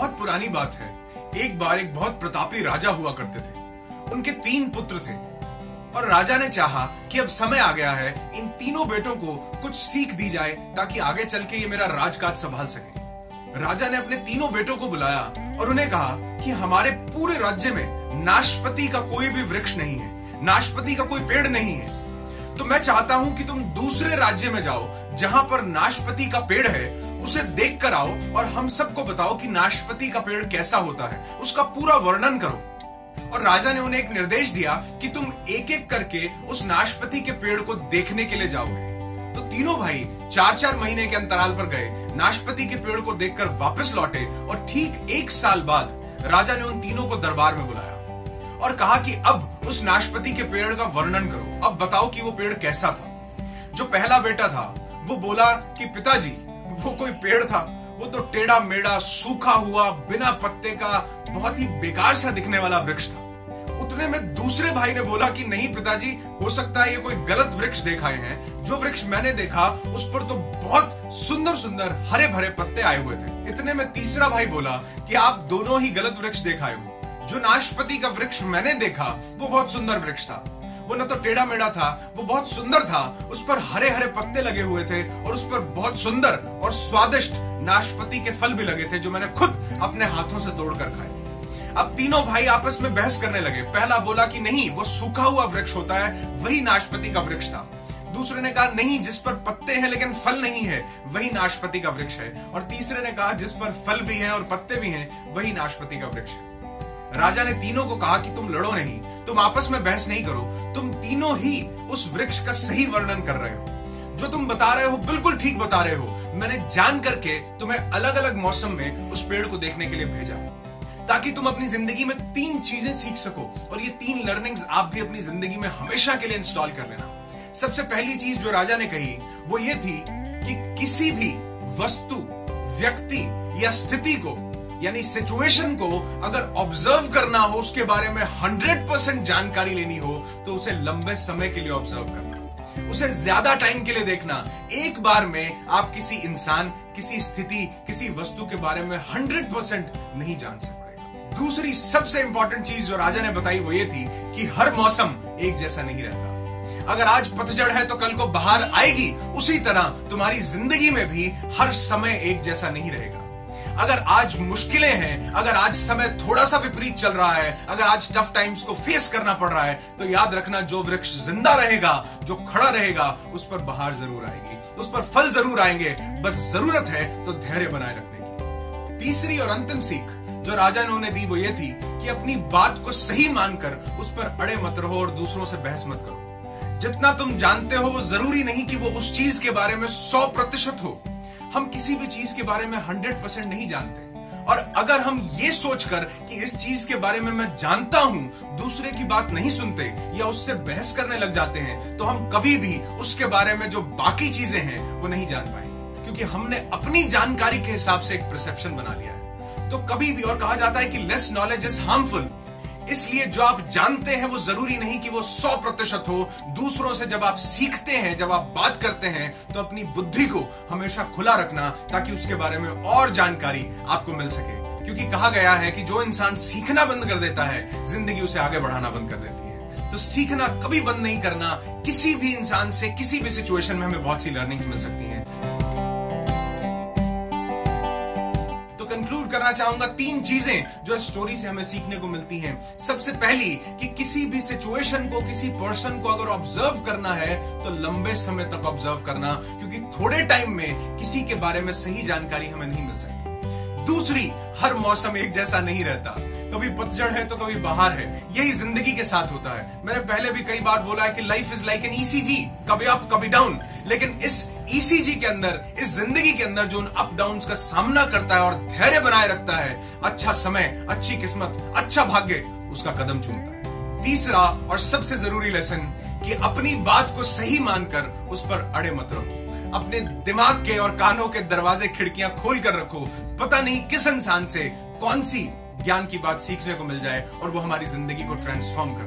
बहुत पुरानी बात है। एक बार एक बहुत प्रतापी राजा हुआ करते थे। उनके 3 पुत्र थे और राजा ने चाहा कि अब समय आ गया है, इन तीनों बेटों को कुछ सीख दी जाए ताकि आगे चल के ये मेरा राजकाज संभाल सके। राजा ने अपने तीनों बेटों को बुलाया और उन्हें कहा कि हमारे पूरे राज्य में नाशपति का कोई भी वृक्ष नहीं है, नाशपति का कोई पेड़ नहीं है। तो मैं चाहता हूं कि तुम दूसरे राज्य में जाओ जहां पर नाशपति का पेड़ है, उसे देख कर आओ और हम सबको बताओ कि नाशपति का पेड़ कैसा होता है, उसका पूरा वर्णन करो। और राजा ने उन्हें एक निर्देश दिया कि तुम एक एक करके उस नाशपति के पेड़ को देखने के लिए जाओगे। तो तीनों भाई 4-4 महीने के अंतराल पर गए, नाशपति के पेड़ को देखकर वापस लौटे और ठीक 1 साल बाद राजा ने उन तीनों को दरबार में बुलाया और कहा कि अब उस नाशपति के पेड़ का वर्णन करो, अब बताओ कि वो पेड़ कैसा था। जो पहला बेटा था वो बोला कि पिताजी, वो कोई पेड़ था, वो तो टेढ़ा मेढ़ा सूखा हुआ बिना पत्ते का बहुत ही बेकार सा दिखने वाला वृक्ष था। उतने में दूसरे भाई ने बोला कि नहीं पिताजी, हो सकता है ये कोई गलत वृक्ष देखाए हैं, जो वृक्ष मैंने देखा उस पर तो बहुत सुंदर सुंदर हरे भरे पत्ते आए हुए थे। इतने में तीसरा भाई बोला कि आप दोनों ही गलत वृक्ष देखाए हो, जो नाशपति का वृक्ष मैंने देखा वो बहुत सुंदर वृक्ष था, वो न तो टेढ़ा मेढ़ा था, वो बहुत सुंदर था, उस पर हरे हरे पत्ते लगे हुए थे और उस पर बहुत सुंदर और स्वादिष्ट नाशपति के फल भी लगे थे, जो मैंने खुद अपने हाथों से तोड़कर खाए। अब तीनों भाई आपस में बहस करने लगे। पहला बोला कि नहीं, वो सूखा हुआ वृक्ष होता है, वही नाशपति का वृक्ष था। दूसरे ने कहा नहीं, जिस पर पत्ते हैं लेकिन फल नहीं है, वही नाशपति का वृक्ष है। और तीसरे ने कहा जिस पर फल भी हैं और पत्ते भी हैं, वही नाशपति का वृक्ष है। राजा ने तीनों को कहा कि तुम लड़ो नहीं, तुम आपस में बहस नहीं करो, तुम तीनों ही उस वृक्ष का सही वर्णन कर रहे हो, जो तुम बता रहे हो बिल्कुल ठीक बता रहे हो। मैंने जान करके तुम्हें अलग अलग मौसम में उस पेड़ को देखने के लिए भेजा ताकि तुम अपनी जिंदगी में 3 चीजें सीख सको और ये 3 लर्निंग्स आप भी अपनी जिंदगी में हमेशा के लिए इंस्टॉल कर लेना। सबसे पहली चीज जो राजा ने कही वो ये थी कि किसी भी वस्तु, व्यक्ति या स्थिति को यानी सिचुएशन को अगर ऑब्जर्व करना हो, उसके बारे में 100% जानकारी लेनी हो, तो उसे लंबे समय के लिए ऑब्जर्व करना, उसे ज्यादा टाइम के लिए देखना। एक बार में आप किसी इंसान, किसी स्थिति, किसी वस्तु के बारे में 100% नहीं जान सकते। दूसरी सबसे इंपॉर्टेंट चीज जो राजा ने बताई वो ये थी कि हर मौसम एक जैसा नहीं रहता। अगर आज पतझड़ है तो कल को बहार आएगी, उसी तरह तुम्हारी जिंदगी में भी हर समय एक जैसा नहीं रहेगा। अगर आज मुश्किलें हैं, अगर आज समय थोड़ा सा विपरीत चल रहा है, अगर आज टफ टाइम्स को फेस करना पड़ रहा है, तो याद रखना जो वृक्ष जिंदा रहेगा, जो खड़ा रहेगा, उस पर बहार जरूर आएगी, उस पर फल जरूर आएंगे। बस जरूरत है तो धैर्य बनाए रखने की। तीसरी और अंतिम सीख जो राजा ने उन्हें दी वो ये थी कि अपनी बात को सही मानकर उस पर अड़े मत रहो और दूसरों से बहस मत करो। जितना तुम जानते हो वो जरूरी नहीं कि वो उस चीज के बारे में 100% हो। हम किसी भी चीज के बारे में 100% नहीं जानते, और अगर हम ये सोचकर कि इस चीज के बारे में मैं जानता हूं, दूसरे की बात नहीं सुनते या उससे बहस करने लग जाते हैं, तो हम कभी भी उसके बारे में जो बाकी चीजें हैं वो नहीं जान पाएंगे, क्योंकि हमने अपनी जानकारी के हिसाब से एक परसेप्शन बना लिया है। तो कभी भी, और कहा जाता है कि लेस नॉलेज इज हार्मफुल, इसलिए जो आप जानते हैं वो जरूरी नहीं कि वो 100% हो। दूसरों से जब आप सीखते हैं, जब आप बात करते हैं, तो अपनी बुद्धि को हमेशा खुला रखना ताकि उसके बारे में और जानकारी आपको मिल सके। क्योंकि कहा गया है कि जो इंसान सीखना बंद कर देता है, जिंदगी उसे आगे बढ़ाना बंद कर देती है। तो सीखना कभी बंद नहीं करना। किसी भी इंसान से, किसी भी सिचुएशन में हमें बहुत सी लर्निंग्स मिल सकती हैं। कंक्लूड करना चाहूंगा 3 चीजें जो स्टोरी से हमें सीखने को मिलती हैं। सबसे पहली कि किसी भी सिचुएशन को, किसी पर्सन को अगर ऑब्जर्व करना है तो लंबे समय तक ऑब्जर्व करना, क्योंकि थोड़े टाइम में किसी के बारे में सही जानकारी हमें नहीं मिल सकती। दूसरी, हर मौसम एक जैसा नहीं रहता, कभी पतझड़ है तो कभी बहार है। यही जिंदगी के साथ होता है। मैंने पहले भी कई बार बोला है कि life is like an ECG, कभी अप कभी डाउन। लेकिन इस ECG के अंदर, इस जिंदगी के अंदर जो उन अप डाउन्स का सामना करता है और धैर्य बनाए रखता है, अच्छा समय, अच्छी किस्मत, अच्छा भाग्य उसका कदम चूमता है। तीसरा और सबसे जरूरी लेसन कि अपनी बात को सही मानकर उस पर अड़े मत रहो। अपने दिमाग के और कानों के दरवाजे, खिड़कियां खोल कर रखो। पता नहीं किस इंसान से कौन सी ज्ञान की बात सीखने को मिल जाए और वो हमारी जिंदगी को ट्रांसफॉर्म कर